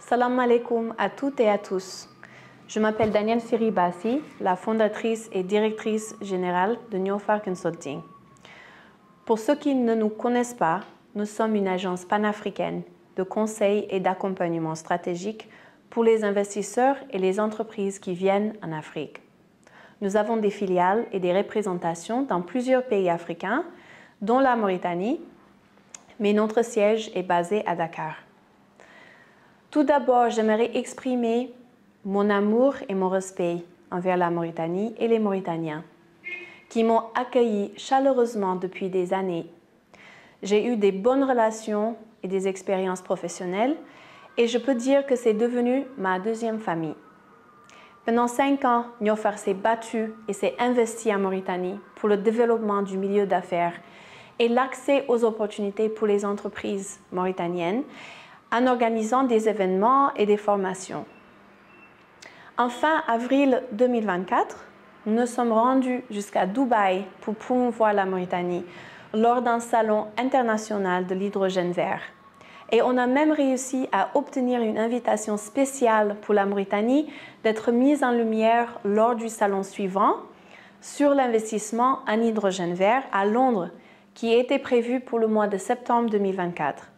Salam alaikum à toutes et à tous. Je m'appelle Danielle Siribassi, la fondatrice et directrice générale de Niofar Consulting. Pour ceux qui ne nous connaissent pas, nous sommes une agence panafricaine de conseil et d'accompagnement stratégique pour les investisseurs et les entreprises qui viennent en Afrique. Nous avons des filiales et des représentations dans plusieurs pays africains, dont la Mauritanie, mais notre siège est basé à Dakar. Tout d'abord, j'aimerais exprimer mon amour et mon respect envers la Mauritanie et les Mauritaniens, qui m'ont accueilli chaleureusement depuis des années. J'ai eu des bonnes relations et des expériences professionnelles, et je peux dire que c'est devenu ma deuxième famille. Pendant 5 ans, Niofar s'est battu et s'est investi en Mauritanie pour le développement du milieu d'affaires et l'accès aux opportunités pour les entreprises mauritaniennes en organisant des événements et des formations. En fin avril 2024, nous nous sommes rendus jusqu'à Dubaï pour promouvoir la Mauritanie lors d'un salon international de l'hydrogène vert. Et on a même réussi à obtenir une invitation spéciale pour la Mauritanie d'être mise en lumière lors du salon suivant sur l'investissement en hydrogène vert à Londres, qui était prévu pour le mois de septembre 2024.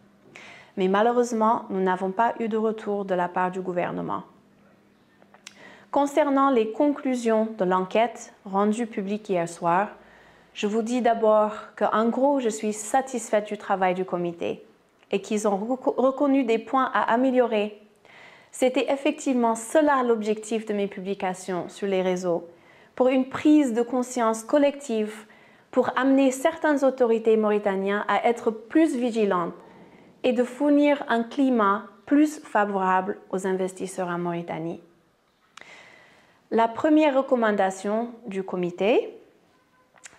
Mais malheureusement, nous n'avons pas eu de retour de la part du gouvernement. Concernant les conclusions de l'enquête rendue publique hier soir, je vous dis d'abord qu'en gros, je suis satisfaite du travail du comité et qu'ils ont reconnu des points à améliorer. C'était effectivement cela l'objectif de mes publications sur les réseaux, pour une prise de conscience collective, pour amener certaines autorités mauritaniennes à être plus vigilantes et de fournir un climat plus favorable aux investisseurs en Mauritanie. La première recommandation du comité,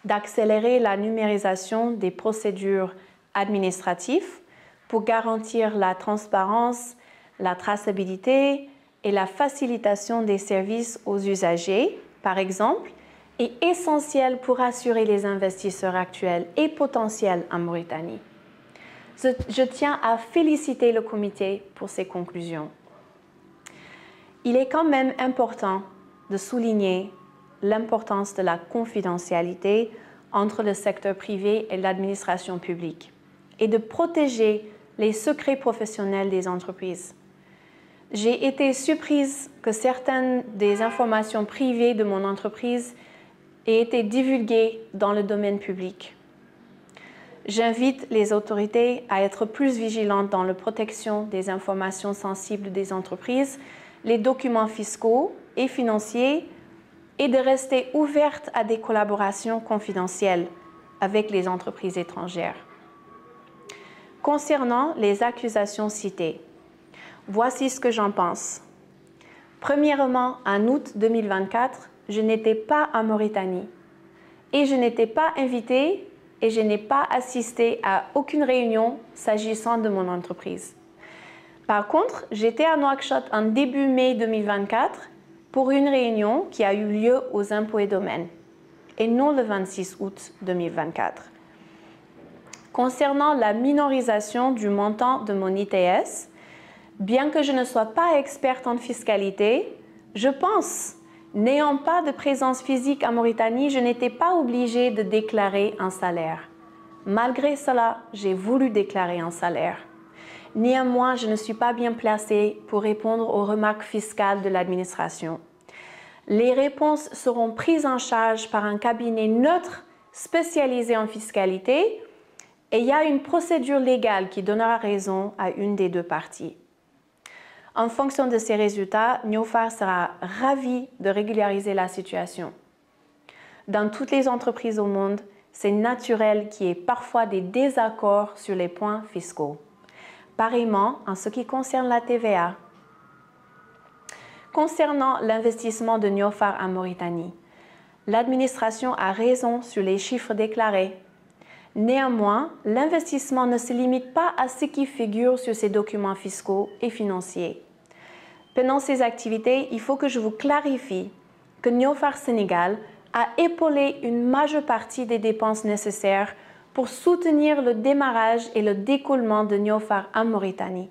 d'accélérer la numérisation des procédures administratives pour garantir la transparence, la traçabilité et la facilitation des services aux usagers, par exemple, est essentielle pour assurer les investisseurs actuels et potentiels en Mauritanie. Je tiens à féliciter le comité pour ses conclusions. Il est quand même important de souligner l'importance de la confidentialité entre le secteur privé et l'administration publique et de protéger les secrets professionnels des entreprises. J'ai été surprise que certaines des informations privées de mon entreprise aient été divulguées dans le domaine public. J'invite les autorités à être plus vigilantes dans la protection des informations sensibles des entreprises, les documents fiscaux et financiers, et de rester ouvertes à des collaborations confidentielles avec les entreprises étrangères. Concernant les accusations citées, voici ce que j'en pense. Premièrement, en août 2024, je n'étais pas en Mauritanie et je n'étais pas invitée et je n'ai pas assisté à aucune réunion s'agissant de mon entreprise. Par contre, j'étais à Nouakchott en début mai 2024 pour une réunion qui a eu lieu aux impôts et domaines, et non le 26 août 2024. Concernant la minorisation du montant de mon ITS, bien que je ne sois pas experte en fiscalité, je pense, n'ayant pas de présence physique en Mauritanie, je n'étais pas obligée de déclarer un salaire. Malgré cela, j'ai voulu déclarer un salaire. Néanmoins, je ne suis pas bien placée pour répondre aux remarques fiscales de l'administration. Les réponses seront prises en charge par un cabinet neutre spécialisé en fiscalité et il y a une procédure légale qui donnera raison à une des deux parties. En fonction de ces résultats, Niofar sera ravi de régulariser la situation. Dans toutes les entreprises au monde, c'est naturel qu'il y ait parfois des désaccords sur les points fiscaux. Pareillement, en ce qui concerne la TVA. Concernant l'investissement de Niofar en Mauritanie, l'administration a raison sur les chiffres déclarés. Néanmoins, l'investissement ne se limite pas à ce qui figure sur ces documents fiscaux et financiers. Pendant ces activités, il faut que je vous clarifie que Niofar Sénégal a épaulé une majeure partie des dépenses nécessaires pour soutenir le démarrage et le découlement de Niofar en Mauritanie.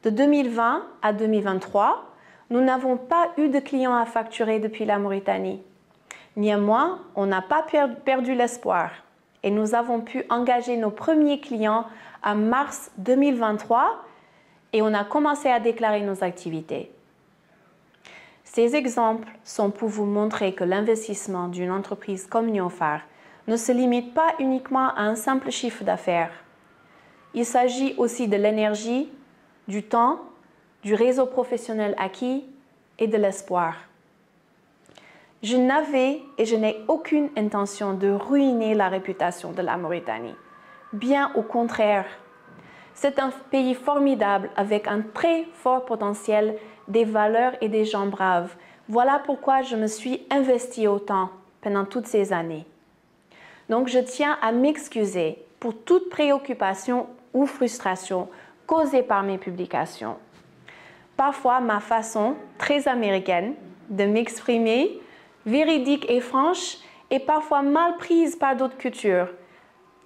De 2020 à 2023, nous n'avons pas eu de clients à facturer depuis la Mauritanie. Néanmoins, on n'a pas perdu l'espoir et nous avons pu engager nos premiers clients en mars 2023 et on a commencé à déclarer nos activités. Ces exemples sont pour vous montrer que l'investissement d'une entreprise comme Neophar ne se limite pas uniquement à un simple chiffre d'affaires. Il s'agit aussi de l'énergie, du temps, du réseau professionnel acquis et de l'espoir. Je n'avais et je n'ai aucune intention de ruiner la réputation de la Mauritanie. Bien au contraire. C'est un pays formidable avec un très fort potentiel, des valeurs et des gens braves. Voilà pourquoi je me suis investie autant pendant toutes ces années. Donc je tiens à m'excuser pour toute préoccupation ou frustration causée par mes publications. Parfois, ma façon très américaine de m'exprimer, véridique et franche, est parfois mal prise par d'autres cultures.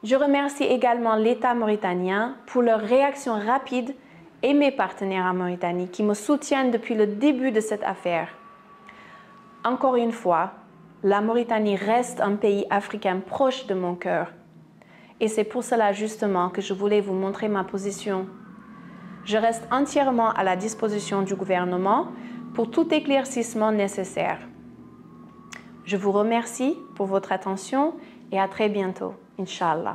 Je remercie également l'État mauritanien pour leur réaction rapide et mes partenaires en Mauritanie qui me soutiennent depuis le début de cette affaire. Encore une fois, la Mauritanie reste un pays africain proche de mon cœur. Et c'est pour cela justement que je voulais vous montrer ma position. Je reste entièrement à la disposition du gouvernement pour tout éclaircissement nécessaire. Je vous remercie pour votre attention et à très bientôt, Inch'Allah.